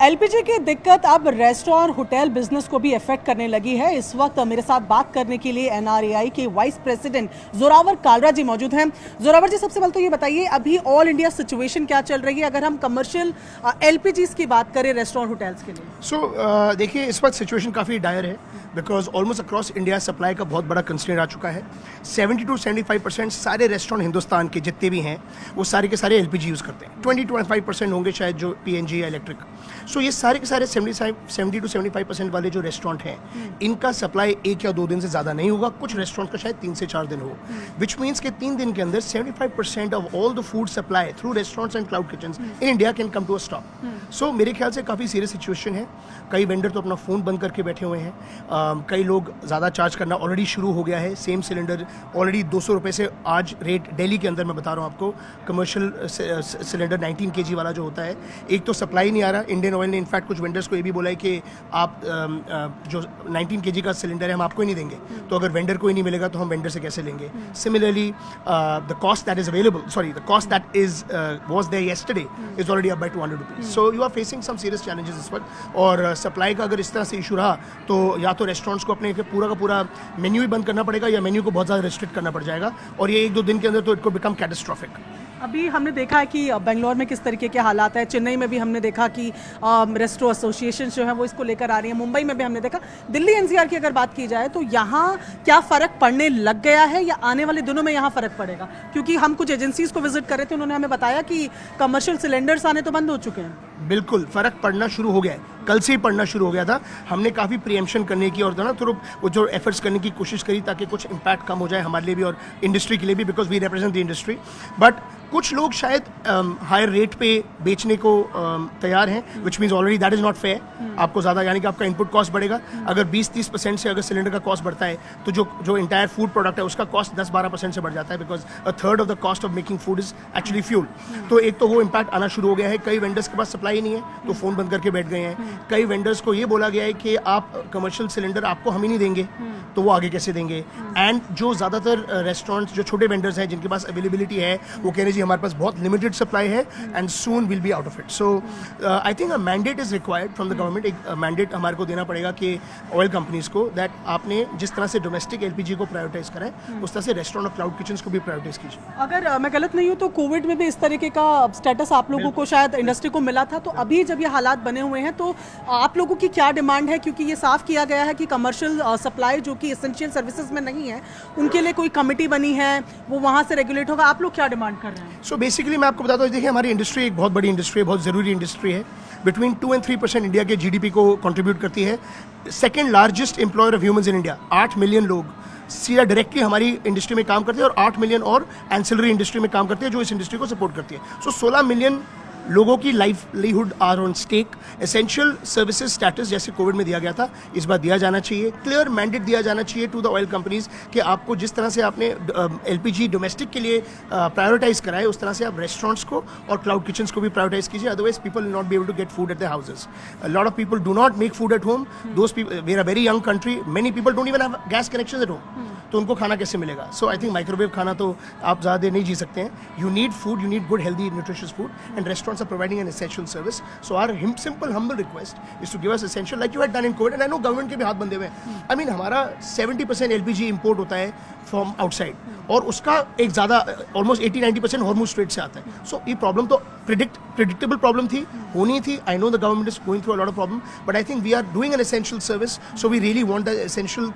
LPG की दिक्कत अब रेस्टोरेंट होटल बिजनेस को भी इफेक्ट करने लगी है। इस वक्त मेरे साथ बात करने के लिए एनआरएआई के वाइस प्रेसिडेंट जोरावर कालरा जी मौजूद हैं। जोरावर जी, सबसे पहले तो ये बताइए, अभी ऑल इंडिया सिचुएशन क्या चल रही है अगर हम कमर्शियल एलपीजीज की बात करें रेस्टोरेंट होटल्स के लिए? देखिए, इस वक्त सिचुएशन काफ़ी डायर है because almost across India supply का बहुत बड़ा कंस्ट्रेंट आ चुका है। 70 to 75% सारे रेस्टोरेंट हिंदुस्तान के जितने भी हैं वो सारे के सारे एलपीजी यूज़ करते हैं। 20-25% होंगे शायद जो पीएनजी या इलेक्ट्रिक। सो ये सारे के सारे 70 to 75% वाले जो रेस्टोरेंट हैं इनका सप्लाई 1 या 2 दिन से ज़्यादा नहीं होगा। कुछ रेस्टोरेंट का शायद 3 से 4 दिन हो, विच मीन्स के 3 दिन के अंदर 75% of all the food supply through restaurants and cloud kitchens in India can come to a stop. So मेरे ख्याल से काफ़ी सीरियस सिचुएशन है। कई वेंडर तो अपना फ़ोन बंद करके बैठे हुए हैं। कई लोग ज़्यादा चार्ज करना ऑलरेडी शुरू हो गया है। सेम सिलेंडर ऑलरेडी 200 रुपये से आज रेट दिल्ली के अंदर मैं बता रहा हूँ आपको। कमर्शियल सिलेंडर 19 kg वाला जो होता है, एक तो सप्लाई नहीं आ रहा। इंडियन ऑयल ने इनफैक्ट कुछ वेंडर्स को ये भी बोला है कि आप जो 19 kg का सिलेंडर है हम आपको ही नहीं देंगे, तो अगर वेंडर को ही नहीं मिलेगा तो हम वेंडर से कैसे लेंगे। Similarly the cost that is available, the cost that is was there yesterday is already up by 200 rupees. So you are facing some serious challenges इस वक्त। और सप्लाई का अगर इस तरह से इशू रहा तो या तो रेस्टोरेंट्स को अपने पूरा का पूरा मेन्यू ही बंद करना पड़ेगा या मेन्यू को बहुत ज़्यादा रिस्ट्रिक्ट करना पड़ जाएगा, और ये 1-2 दिन के अंदर तो इट को बिकम कैटास्ट्रोफिक। अभी हमने देखा है कि बेंगलोर में किस तरीके के हालात है, चेन्नई में भी हमने देखा कि रेस्टो एसोसिएशन जो है वो इसको लेकर आ रही है, मुंबई में भी हमने देखा। दिल्ली एनसीआर की अगर बात की जाए तो यहाँ क्या फ़र्क पड़ने लग गया है या आने वाले दिनों में यहाँ फ़र्क पड़ेगा? क्योंकि हम कुछ एजेंसीज को विजिट कर रहे थे, उन्होंने हमें बताया कि कमर्शियल सिलेंडर्स आने तो बंद हो चुके हैं। बिल्कुल फ़र्क पड़ना शुरू हो गया है, कल से ही पड़ना शुरू हो गया था। हमने काफ़ी प्रीएम्पशन करने की और ना थोड़ा वो जो एफर्ट्स करने की कोशिश करी ताकि कुछ इम्पैक्ट कम हो जाए हमारे लिए भी और इंडस्ट्री के लिए भी, because we represent the industry. But कुछ लोग शायद हायर रेट पे बेचने को तैयार हैं, which means already that is not fair. आपको ज़्यादा यानी कि आपका इनपुट कॉस्ट बढ़ेगा। अगर 20-30% से अगर सिलेंडर का कॉस्ट बढ़ता है तो जो इंटायर फूड प्रोडक्ट है उसका कॉस्ट 10-12% से बढ़ जाता है, because a third of the cost of making food is actually fuel. तो एक तो वो इम्पैक्ट आना शुरू हो गया है। कई वेंडर्स के पास सप्लाई नहीं है तो फ़ोन बंद करके बैठ गए हैं। कई वेंडर्स को ये बोला गया है कि आप कमर्शियल सिलेंडर आपको हम ही नहीं देंगे, तो वो आगे कैसे देंगे। एंड जो ज़्यादातर रेस्टोरेंट्स जो छोटे वेंडर्स हैं जिनके पास अवेलेबिलिटी है वो कह रहे जी हमारे पास बहुत लिमिटेड सप्लाई है and soon will be out of it. So I think a mandate is required from the government. एक मैंडेट हमारे को देना पड़ेगा कि ऑयल कंपनीज को दैट आपने जिस तरह से डोमेस्टिक एलपीजी को प्रायोरिटाइज करा है उस तरह से रेस्टोरेंट और क्लाउड किचन्स को भी प्रायोरिटाइज कीजिए। अगर मैं गलत नहीं हूँ तो कोविड में भी इस तरीके का स्टेटस आप लोगों को शायद इंडस्ट्री को मिला था, तो अभी जब ये हालात बने हुए हैं तो आप लोगों की क्या डिमांड है? क्योंकि ये साफ किया गया है कि कमर्शियल सप्लाई जो कि एसेंशियल सर्विसेज में नहीं है उनके लिए कोई कमेटी बनी है, वो वहाँ से रेगुलेट होगा। आप लोग क्या डिमांड कर रहे हैं? सो बेसिकली मैं आपको बताता हूँ, देखिए हमारी इंडस्ट्री एक बहुत बड़ी इंडस्ट्री है, बहुत ज़रूरी इंडस्ट्री है। बिटवीन 2 and 3% इंडिया के जीडीपी को कंट्रीब्यूट करती है। Second largest employer of humans in India. 8 million लोग सीधा डायरेक्टली हमारी इंडस्ट्री में काम करते हैं और 8 मिलियन और एंसिलरी इंडस्ट्री में काम करते हैं जो इस इंडस्ट्री को सपोर्ट करती है। सो 16 मिलियन लोगों की livelihood are on stake. Essential services status जैसे कोविड में दिया गया था इस बार दिया जाना चाहिए। क्लियर मैंडेट दिया जाना चाहिए टू द ऑयल कंपनीज कि आपको जिस तरह से आपने एलपीजी डोमेस्टिक के लिए प्रायोरिटाइज कराए उस तरह से आप रेस्टोरेंट्स को और क्लाउड किचन्स को भी प्रायोरिटाइज कीजिए। Otherwise people will not be able to get food at their houses. A lot of people do not make food at home. Those people, we are a very young country, many people don't even have gas connection at home, तो उनको खाना कैसे मिलेगा? सो I think microwave खाना तो आप ज़्यादा देर नहीं जी सकते हैं। You need food, you need good healthy nutritious food and restaurants are providing an essential service. So are simple humble request is to give us essential like you had done in COVID, and I know government के भी हाथ बंधे हुए हैं। I mean हमारा 70% LPG import होता है from outside और उसका एक ज़्यादा almost 80-90% Hormuz Strait से आता है। So ये प्रॉब्लम तो predictable प्रॉब्लम थी, होनी थी। I know the government is going through a lot of problem, but I think we are doing an essential service, so we really want the essential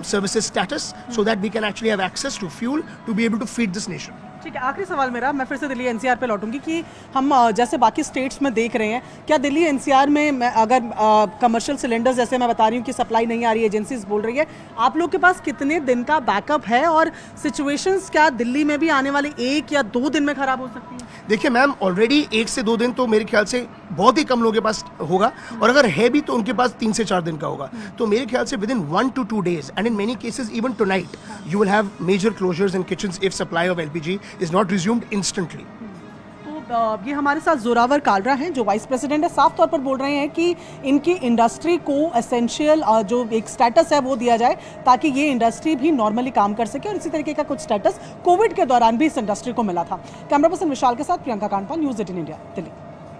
services status so that we can actually have access to fuel to be able to feed this nation. ठीक है, आखिरी सवाल मेरा, मैं फिर से Delhi NCR पे लौटूंगी कि हम जैसे बाकी स्टेट्स में देख रहे हैं, क्या दिल्ली एनसीआर में अगर कमर्शियल सिलेंडर्स जैसे मैं बता रही हूँ कि सप्लाई नहीं आ रही है, एजेंसीज बोल रही है, आप लोग के पास कितने दिन का बैकअप है और सिचुएशंस क्या दिल्ली में भी आने वाले 1 या 2 दिन में खराब हो सकती है? देखिए मैम, ऑलरेडी 1 से 2 दिन तो मेरे ख्याल से बहुत ही कम लोगों के पास होगा, और अगर है भी तो उनके पास 3 से 4 दिन का होगा। तो मेरे ख्याल से within 1 to 2 days and in many cases even tonight you will have major closures in kitchens if supply of LPG is not resumed instantly. तो ये हमारे साथ जोरावर कालरा हैं जो वाइस प्रेसिडेंट है, साफ तौर पर बोल रहे हैं कि इनकी इंडस्ट्री को एसेंशियल जो एक स्टेटस है वो दिया जाए ताकि ये इंडस्ट्री भी नॉर्मली काम कर सके, और इसी तरीके का कुछ स्टेटस कोविड के दौरान भी इस इंडस्ट्री को मिला था। कैमरा पर्सन विशाल के साथ प्रियंका कांडपाल, न्यूज़ 18 इंडिया, दिल्ली।